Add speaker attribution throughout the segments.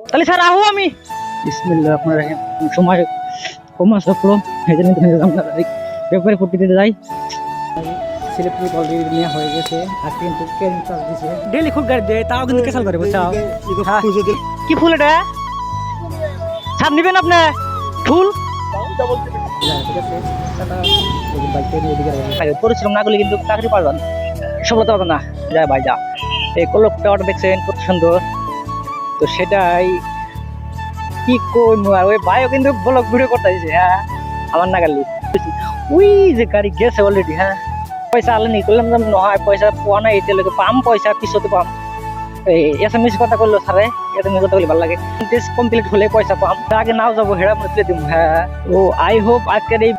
Speaker 1: তাহলে স্যার আহো আমি বিসমিল্লাহ আপনার সময় কম আসলো এই জন্য আমরা পেপারে ফুটি দিতে যাই। সিলেক্ট্রিক অলরেডি নেওয়া হয়ে গেছে আর কিন্তু ক্যারিং চার্জ দিছে ডেইলি খুব গাড়ি দেয় তাও কিন্তু ক্যান্সেল করে বুঝছো। কি ফুল এটা স্যার নেবেন আপনি ফুল ঠিক আছে পরিশ্রম না করলে কিন্তু চাকরি পাবেন সফলতা পাবেন না। যা ভাই যা এই কলক টাওয়ারটা দেখছেন কত সুন্দর, তো সেটাই কি কইমু আর ওই ভাইও কিন্তু ব্লগ ভিডিও করতে দিয়েছে। হ্যাঁ আমার নাগালি ওই যে গাড়ি গেছে অলরেডি। হ্যাঁ পয়সা আলেনি করলাম নয় পয়সা পোয়া নাই এতে লোকে পাম পয়সা পিছতে পাম এই এসএমএস কথা করলো স্যারে এসএমএস কথা বলে ভালো লাগে টেস্ট কমপ্লিট হলে পয়সা পাম আগে নাও যাবো হেরা মনে তুলে দিব। হ্যাঁ ও আই হোপ আজকের এই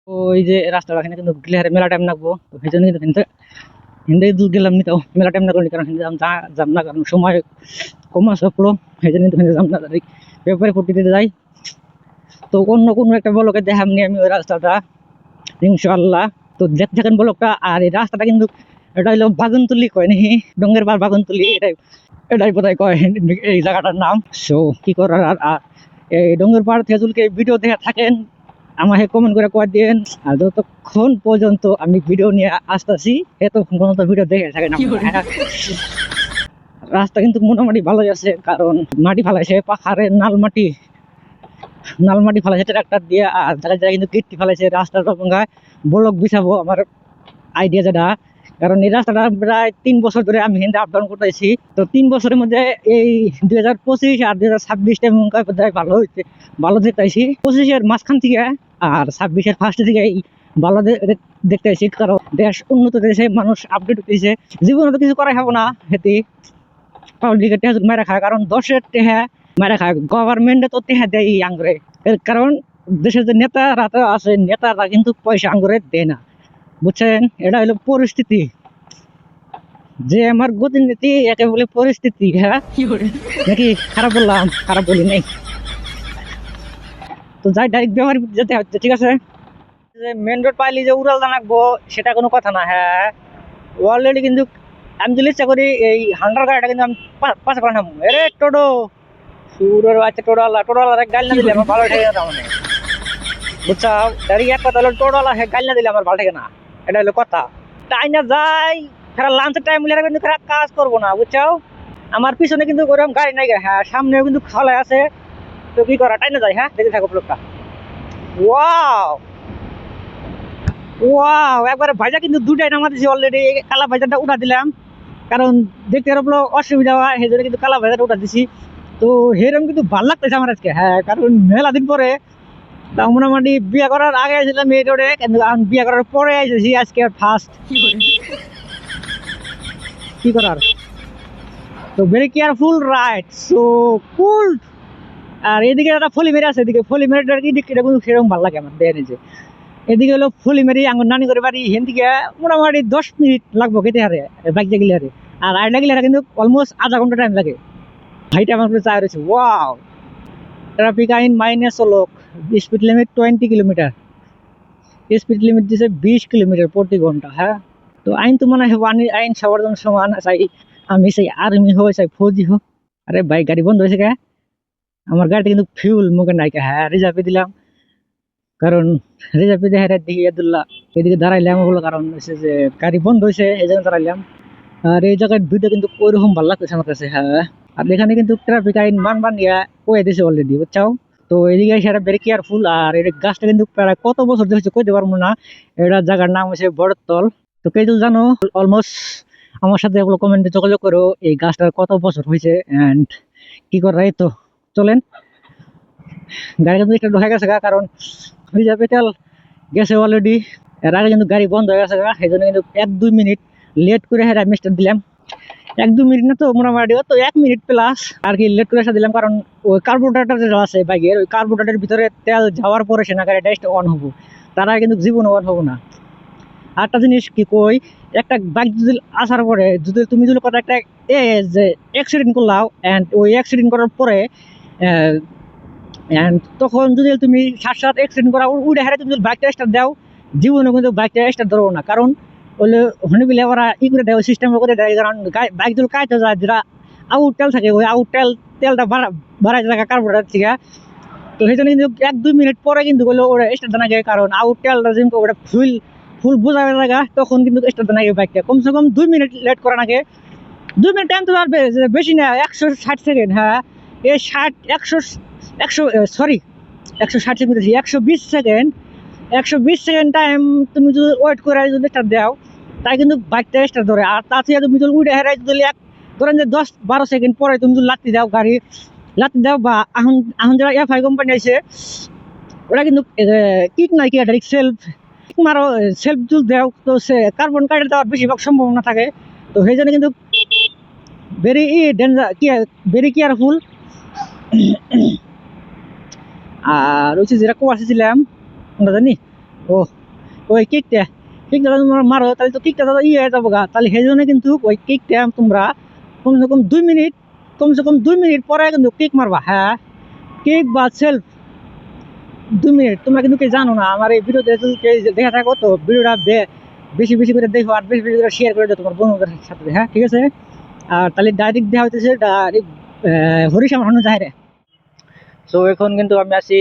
Speaker 1: ওই যে রাস্তাটা এখানে কিন্তু গেলে মেলা টাইম লাগবো, তো সেই জন্য কিন্তু হিন্দে দূর গেলাম নি, তাও মেলা টাইম না করি কারণ হিন্দে যাম না কারণ সময় কম আসলো সেই জন্য কিন্তু যাম না পেপারে ফুটি দিতে যাই। তো অন্য কোনো একটা ব্লকে দেখামনি আমি ওই রাস্তাটা ইনশাআল্লাহ। তো দেখেন ব্লকটা আর এই রাস্তাটা কিন্তু এটা হলো বাগুনতুলি কয় নাকি ডঙ্গের পার বাগুনতুলি এটাই বোধহয় কয় এই জায়গাটার নাম। সো কি করার আর এই ডঙ্গের পাড় থেকে যদি ভিডিও দেখে থাকেন আমাকে কমেন্ট করে কয়ে দিন। আর যতক্ষণ পর্যন্ত আমি ভিডিও নিয়ে আসতেছি এতক্ষণ পর্যন্ত ভিডিও দেখে থাকেন। রাস্তা কিন্তু মোটামুটি ভালোই আছে কারণ মাটি ফালাইছে পাহাড়ের নালমাটি ফালাইছে ট্রাক্টর দিয়ে আর জায়গায় কিন্তু গিট্টি ফালাইছে রাস্তাটা ভাঙায় ব্লক বিছাবো আমার আইডিয়া যেটা। কারণ এই রাস্তাটা প্রায় 3 বছর ধরে আমি হিন্দে আপ ডাউন করতেছি, তো 3 বছরের মধ্যে এই 2025 আর 2026 ভালো হয়েছে ভালো দেখতেছি। 25-এর মাঝখান থেকে আর 26-এর ফার্স্ট থেকে ভালো দেখতেছি কারণ দেশ উন্নত দেশে মানুষ আপডেট হতেছে। জীবনে তো কিছু করাই হবো না হেতি পাবলিকের টেহা মেরা খায় কারণ 10-এর টেহা মেরা খায় গভর্নমেন্টে তো টেহা দেয় আঙ্গুরে কারণ দেশের যে নেতারা তো আছে নেতারা কিন্তু পয়সা আঙ্গুরে দেয় না বুঝছেন। এটা হলো পরিস্থিতি যে আমার গতিনীতি একে বলে পরিস্থিতি। হ্যাঁ নাকি খারাপ বললাম? খারাপ বলি নাই তো যাই ডাইরেক্ট ব্যবহার যেতে হচ্ছে ঠিক আছে। যে মেন রোড পাইলি যে উড়াল দানাকবো সেটা কোনো কথা না। হ্যাঁ অলরেডি কিন্তু আমি যদি ইচ্ছা করি এই হান্ডার গাড়িটা কিন্তু আমি পাশে করে নামবো। এরে টোটো সুরের বাচ্চা টোটোওয়ালা গাড়ি না দিলে আমার ভালো ঠেকে না মানে বুঝছাও। এক কথা হলো টোটোওয়ালা গাড়ি না দিলে আমার ভালো ঠেকে না, এটা হলো কথা। তাই না যাই ফেরা লাঞ্চের টাইম মিলে কিন্তু ফেরা কাজ করবো না বুঝছাও। আমার পিছনে কিন্তু ওরকম গাড়ি নাই। হ্যাঁ সামনেও কিন্তু খালাই আছে, তো কি করা টাই না যাই। হ্যাঁ দেখে থাকো ব্লগটা। ওয়াও ওয়াও একবারে ভাজা কিন্তু দুটাই নামা দিয়েছি অলরেডি। কালা ভাজাটা উঠা দিলাম কারণ দেখতে আরো অসুবিধা হয় সেই জন্য কিন্তু কালা ভাজাটা উঠা দিছি। তো সেরকম কিন্তু ভালো লাগতেছে আমার আজকে। হ্যাঁ কারণ মেলা দিন পরে তা মোটামুটি বিয়ে করার আগে আসছিলাম এই রোডে কিন্তু বিয়ে করার পরে এসেছি আজকে ফার্স্ট। কি করার তো very careful right so cool. আর এদিকে একটা ফলিমেরি আছে, এদিকে ফলিমেরিটার এটা কিন্তু সেরকম ভালো লাগে আমার দেখে নিজে। এদিকে হলো ফলিমেরি আঙুর নানি করে বাড়ি হেন থেকে মোটামুটি 10 মিনিট লাগবো খেতে হারে বাইক গেলে হারে আর আইডা গেলে কিন্তু অলমোস্ট আধা ঘন্টা টাইম লাগে। ভাইটা আমার চা রয়েছে। ওয়াও ট্রাফিক আইন মাইনে চলক speed limit 20 kilometre, speed limit দিয়েছে 20 কিলোমিটার প্রতি ঘন্টা। হ্যাঁ তো আইন তো মনে হয় আইন সবার জন্য সমান চাই আমি সেই আর্মি হোক চাই ফৌজি হোক। আরে ভাই গাড়ি বন্ধ হয়েছে কে? আমার গাড়িটা কিন্তু ফিউল মুখে নাই। হ্যাঁ রিজার্ভে দিলাম কারণ রিজার্ভে দেখে দিকে আব্দুল্লাহ এদিকে দাঁড়াইলাম ওগুলো কারণ হচ্ছে যে গাড়ি বন্ধ হয়েছে এই জন্য দাঁড়াইলাম। আর এই জায়গায় ভিডিও কিন্তু ওইরকম ভালো লাগতেছে আমার কাছে। হ্যাঁ আর এখানে কিন্তু ট্রাফিক আইন মান ইয়া কয়ে দিয়েছে অলরেডি বুঝছাও। তো এদিকে সেটা ভেরি কেয়ারফুল। আর এই গাছটা কিন্তু প্রায় কত বছর ধরে কইতে পারবো না। এটা জায়গার নাম হচ্ছে বড়তল। তো কে যদি জানো অলমোস্ট আমার সাথে এগুলো কমেন্টে যোগাযোগ করো এই গাছটার কত বছর হয়েছে অ্যান্ড কি করা। এই তো চলেন গাড়ি কিন্তু একটু ঢোকা গেছে কারণ রিজার্ভে তেল গেছে অলরেডি। এর আগে কিন্তু গাড়ি বন্ধ হয়ে গেছে সেই জন্য কিন্তু 1-2 মিনিট লেট করে হেরা মিস্টার দিলাম। 1-2 মিনিট না তো মোটামুটি তো 1 মিনিট প্লাস আর কি লেট করে দিলাম কারণ ওই কার্বোরেটর যেটা আছে বাইকের ওই কার্বোরেটরের ভিতরে তেল যাওয়ার পরে সে না গাড়িটা অন হবো, তারা কিন্তু জীবনে অন হবো না। আরেকটা জিনিস কি কই একটা বাইক যদি আসার পরে যদি তুমি যদি কথা একটা যে অ্যাক্সিডেন্ট করলাও অ্যান্ড ওই অ্যাক্সিডেন্ট করার পরে অ্যান্ড তখন যদি তুমি সাত এক্সটেন্ড করা উড়ে হারে তুমি যদি বাইকটা স্টার্ট দাও, জীবনে কিন্তু বাইকটা স্টার্ট ধরবো না, কারণ ওগুলো হনে বিলে ওরা ই করে দেয়, সিস্টেম করে দেয়, কারণ বাইক যদি কাইতে যায় যেটা আউট তেল থাকে, ওই আউট তেলটা বাড়াই থাকে কার্বোরেটার থেকে। তো সেই জন্য কিন্তু 1-2 মিনিট পরে কিন্তু ওরা স্টার্ট দেনা যায়, কারণ আউট তেলটা যেমন ওটা ফুল বোঝা জায়গা, তখন কিন্তু স্টার্ট দেনা যায় বাইকটা। কমসে কম 2 মিনিট লেট করা নাকি, 2 মিনিট টাইম তো আর বেশি না, 160 সেকেন্ড। হ্যাঁ, এই 160 সেকেন্ড, 120 সেকেন্ড টাইম তুমি যদি ওয়েট করে যদি স্টার্ট দাও, তাই কিন্তু বাইকটা স্টার্ট ধরে। আর তাছাড়া তুমি যদি উড়ে হেরাই যদি ধরেন যে 10-12 সেকেন্ড পরে তুমি যদি লাত্তি দাও, গাড়ি লাত্তি দাও, বা এখন যারা এফআই কোম্পানি আছে ওরা কিন্তু কিক নাই কি ডাইরেক্ট সেলফ মারো, সেলফ যদি দাও তো সে কার্বন কাটে দেওয়ার বেশিরভাগ সম্ভাবনা থাকে। তো সেই জন্য কিন্তু ভেরি ডেঞ্জার, ভেরি কেয়ারফুল। আর ওই যেটা কোয়াছিলাম আমরা জানি, ওই কিকটা তোমরা মারো, তাহলে তো কিকটা তো হয়ে যাবো গা। তাহলে সেই জন্য কিন্তু ওই কিকটা তোমরা কমসে কম 2 মিনিট পরে কিন্তু কিক মারবা। হ্যাঁ, কিক বা সেলফ 2 মিনিট। তোমরা কিন্তু কে জানো না, আমার এই ভিডিওতে যদি দেখা থাকো তো ভিডিওটা বেশি বেশি করে দেখো, আর বেশি বেশি করে শেয়ার করে দাও তোমার বন্ধুদের সাথে। হ্যাঁ, ঠিক আছে। আর তাহলে ডাইরেক্ট দেওয়া হইতেছে হরিশামার হন্য যাই রে। সো এখন কিন্তু আমি আছি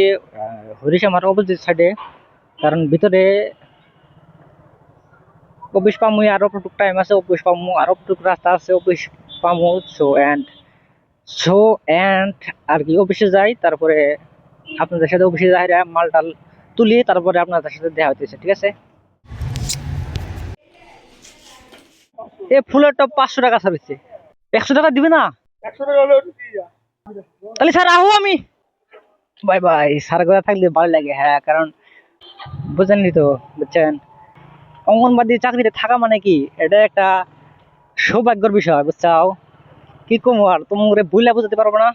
Speaker 1: হরিশামার অপোজিট সাইডে, কারণ ভিতরে অফিস পামু, আরো টুক টাইম আছে, অফিস পামু, আরো টুক রাস্তা আছে, অফিস পামু। সো এন্ড আর কি অফিসে যাই, তারপরে আপনাদের সাথে অফিসে যাই, মালটাল তুলি, তারপরে আপনাদের সাথে দেখা হইতেছে। ঠিক আছে। এ ফুলের টপ 500 টাকা সার্ভিসে, 100 টাকা দিবে না? 100 টাকা হলে তাহলে স্যার আহো, আমি বাই বাই। স্যার কথা থাকলে ভালো লাগে। হ্যাঁ, কারণ বুঝেননি তো, বুঝছেন, অঙ্গনবাদী চাকরিতে থাকা মানে কি, এটা একটা সৌভাগ্যের বিষয়, বুঝছাও। কি কম আর তোমার বইলা বুঝাতে পারবো না,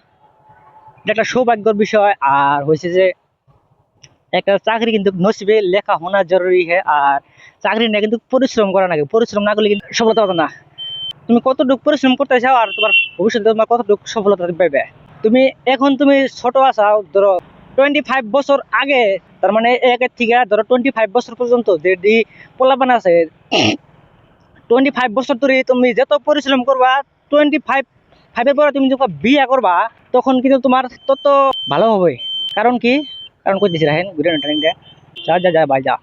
Speaker 1: এটা একটা সৌভাগ্যের বিষয়। আর হয়েছে যে একটা চাকরি কিন্তু নসিবে লেখা হোনা জরুরি হয়, আর চাকরি নিয়ে কিন্তু পরিশ্রম করা লাগে, পরিশ্রম না করলে কিন্তু সফলতা পাবে না। তুমি কতটুকু পরিশ্রম করতে চাও, আর তোমার ভবিষ্যতে তোমার কতটুকু সফলতা পাবে। তুমি এখন তুমি ছোট আসাও, ধরো 25 বছর আগে, তার মানে একের থেকে ধরো 25 বছর পর্যন্ত যে পোলাপান আছে, 25 বছর ধরে তুমি যত পরিশ্রম করবা, 25 পরে তুমি যখন বিয়ে করবা, তখন কিন্তু তোমার তত ভালো হবে। কারণ কি, কারণ কই দিছি রাখেন ভিডিও ট্রেনিংটা। যা ভাই যা,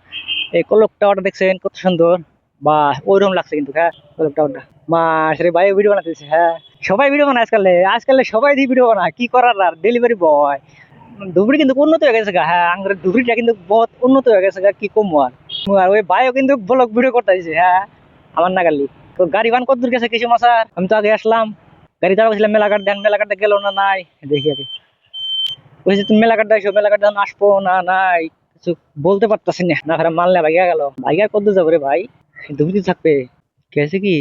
Speaker 1: এই কলক টাওয়ারটা দেখছেন কত সুন্দর, বা ওইরকম লাগছে কিন্তু। হ্যাঁ, কলক টাওয়ারটা মাসরে ভাই ভিডিও বানাতেছে। হ্যাঁ, সবাই ভিডিও বানায় আজকাল সবাই দিয়ে ভিডিও বানায়, কি করার আর, ডেলিভারি বয়। ধুবড়ি কিন্তু উন্নত হয়ে গেছে গা। হ্যাঁ, আঙ্গুরের ধুবড়িটা কিন্তু বহুত উন্নত হয়ে গেছে গা, কি কম আর ওই ভাইও কিন্তু ব্লগ ভিডিও করতে দিছে। হ্যাঁ, আমার নাগালি তো গাড়ি বান কত দূর গেছে কিছু মাসার, আমি তো আগে আসলাম, গাড়ি চালাচ্ছিলাম মেলাঘাট দেন, মেলাঘাটে গেল না, নাই দেখি আগে বলছি তুমি মেলাঘাট আসো, মেলাঘাট যখন আসবো না, নাই কিছু বলতে পারতাছি না, মানলে ভাইয়া গেল, ভাইয়া কত দূর যাবো রে ভাই, ধুবড়ি থাকবে গেছে কি,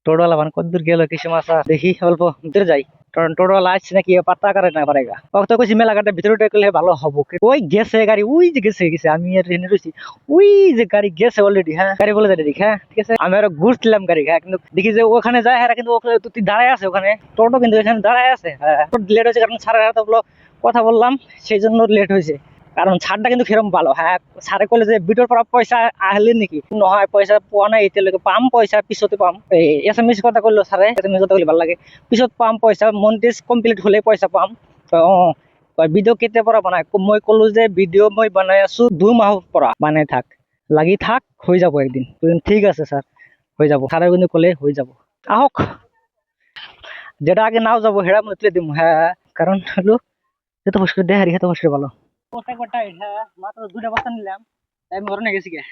Speaker 1: টোটোওয়ালা মানে কত দূর গেল কিছু মাসা, দেখি অল্প দূরে যাই, কারণ টোটোওয়ালা আসছে নাকি পাত্তা করে না পারেগা। তো কইছি মেলাঘাটের ভিতরে করলে ভালো হবো, ওই গেছে গাড়ি, ওই যে গেছে আমি আর এনে রয়েছি, ওই যে গাড়ি গেছে অলরেডি। হ্যাঁ, গাড়ি বলে যাই দেখি। হ্যাঁ, ঠিক আছে, আমি আরো ঘুরছিলাম গাড়ি। হ্যাঁ, কিন্তু দেখি যে ওখানে যায়, হ্যাঁ কিন্তু তুই দাঁড়ায় আছে ওখানে, টোটো কিন্তু এখানে দাঁড়ায় আছে। হ্যাঁ, লেট হয়েছে কারণ সাড়ে 11টা কথা বললাম, সেই জন্য লেট হয়েছে। কারণ ছাড়টা কিন্তু সেরকম ভালো। হ্যাঁ, সারে কলে যে ভিডিওর পর পয়সা আহলে নাকি নহয়, পয়সা পোৱা নাই এতিয়ালৈকে, পাম পয়সা পিছতে পাম। এছামিজ কথা কইলো সারে, এছামিজ কথা কইলে ভাল লাগে, পিছত পাম পয়সা, মনিটাইজ কমপ্লিট হলে পয়সা পাম। ভিডিও কেতিয়াৰ পৰা বনাই, মই কলো যে ভিডিও মই বনাই আছো 2 মাহৰ পৰা, বানাই থাক, লাগি থাক, হৈ যাব একদিন। ঠিক আছে স্যার, হৈ যাব। সারে কিন্তু কলে হৈ যাব, আহক, যেটা আগে নাও যাবো সেটা মনে তুলে দিব। হ্যাঁ, কারণ হলো যত বছর দেয় হারি, এত বছর ভালো। হ্যাঁ, মাত্র 2টা বস্তা নিলাম, আমি অরণ্যে গেছি গে,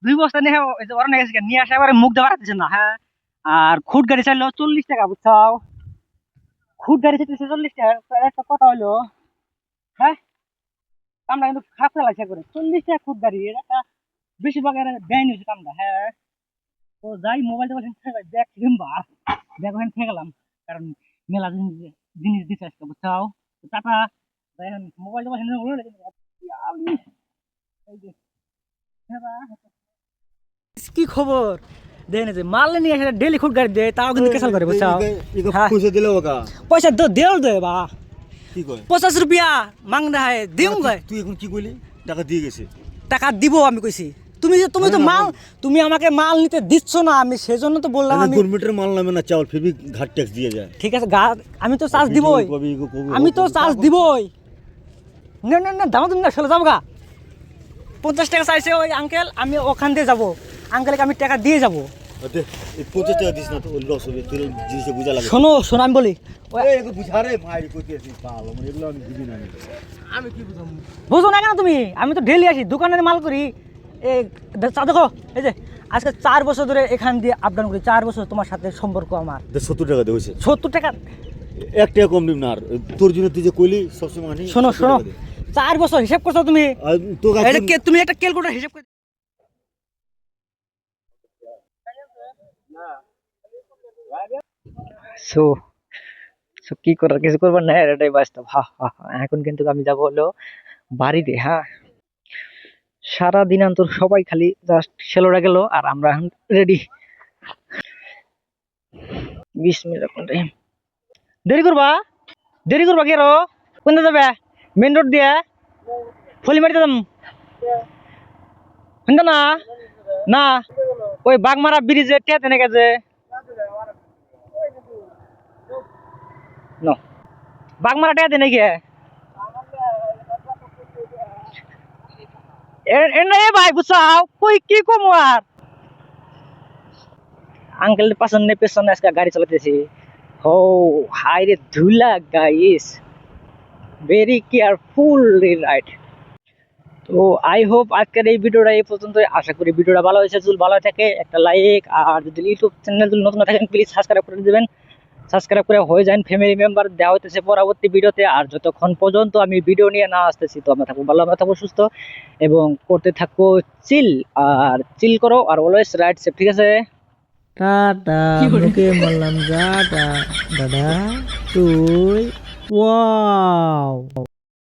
Speaker 1: 2 বস্তা নিয়ে অরণ্যে গেছি গে, নিয়ে আসে এবারে মুখ দেওয়া দিচ্ছে না। হ্যাঁ, আর খুট গাড়ি চাইলো 40 টাকা, বুঝছাও, খুট গাড়ি চাইতেছে 40 টাকা। একটা কথা হইলো, হ্যাঁ, কামটা কিন্তু খারাপ লাগছে করে, 40 টাকা খুট গাড়ি, এটা একটা বেশিরভাগ দেয়নি হয়েছে কামটা। হ্যাঁ, তো যাই, মোবাইল টোবাইল ব্যাগ কিনবা, ব্যাগ ওখানে থেকে গেলাম, কারণ মেলা জিনিস দিচ্ছে আজকে, বুঝছাও। টাটা, মোবাইল টোবাইল কি খবর দেন, যে মাল নিয়ে আসে ডেলি খুট গাড়ি দেয়, তাও কিন্তু ক্যান্সেল করে, বুঝছাও। পয়সা তো দেও দে বা,
Speaker 2: কি কয়
Speaker 1: 50 रुपया मांग रहा है दूंगा
Speaker 2: তুই এখন কি কইলি টাকা দিয়ে গেছে
Speaker 1: টাকা দিব আমি কইছি তুমি তো মাল তুমি আমাকে মাল নিতে দিচ্ছ না আমি সেজন্য তো বললাম আমি
Speaker 2: গভর্নমেন্টের মাল নামে না চাউল ফির ঘাট ট্যাক্স দিয়ে যায়
Speaker 1: ঠিক আছে আমি তো চার্জ দিবই আমি তো চার্জ দিবই না না না দাম তুমি না চলে যাবো গা 50 টাকা চাইছে ওই আঙ্কেল আমি ওখান দিয়ে যাবো আঙ্কেলকে আমি টাকা দিয়ে যাবো
Speaker 2: দে 50 টাকা দিস না তো লস হবে তোর জিনিসে বুঝা লাগে
Speaker 1: শোনো আমি বলি
Speaker 2: এগো বুঝা রে মাইরি কইতেছিস পাল মানে এগুলো আমি বুঝি না আমি কি বুঝাম
Speaker 1: বুঝো না কেন তুমি আমি তো ডেইলি আসি দোকানের মাল করি এই চা দেখো এই যে আজকে 4 বছর ধরে এখান দিয়ে আপ ডাউন করি 4 বছর তোমার সাথে সম্পর্ক আমার
Speaker 2: 70 টাকা দে হইছে
Speaker 1: 70 টাকা
Speaker 2: 1 টাকা কম দিম না আর তোর জন্য তুই যে কইলি সবসময় আনি
Speaker 1: শোনো 4 বছর হিসাব করছো তুমি
Speaker 2: তো
Speaker 1: এটা কে তুমি একটা ক্যালকুলেটর হিসাব করে সো কি করার কিছু করবার না এটাই বাস্তব এখন কিন্তু আমি যাবো হলো বাড়িতে হ্যাঁ সারা দিন অন্তর সবাই খালি জাস্ট ছেলেরা গেল আর আমরা এখন রেডি 20 মিনিট এখন দেরি করবা কি আরো কোনটা যাবে মেন রোড দিয়ে ফলিমারিতে যাম শুনতো না না ওই বাগমারা ব্রিজে টেতে নাকি যে নো বাগমারা টেতে নাকি এ ভাই বুঝাও কই কি কম আর আঙ্কেল পেছনে আজকে গাড়ি চালাতেছি ও হাই রে ধুলা গাইস ভেরি কেয়ারফুল রাইট তো আই হোপ আজকের এই ভিডিওটা এই পর্যন্ত আশা করি ভিডিওটা ভালো হয়েছে যদি ভালো থাকে একটা লাইক আর যদি ইউটিউব চ্যানেল যদি নতুন থাকেন প্লিজ সাবস্ক্রাইব করে দিবেন সাবস্ক্রাইব করে হয়ে যান ফ্যামিলি মেম্বার দেওয়া হইতেছে পরবর্তী ভিডিওতে আর যতক্ষণ পর্যন্ত আমি ভিডিও নিয়ে না আসতেছি তো আমরা থাকবো ভালো আমরা থাকবো সুস্থ এবং করতে থাকবো চিল করো আর অলওয়েজ রাইট সেফ ঠিক আছে টাটা মুখে বললাম টাটা দাদা তুই ওয়াও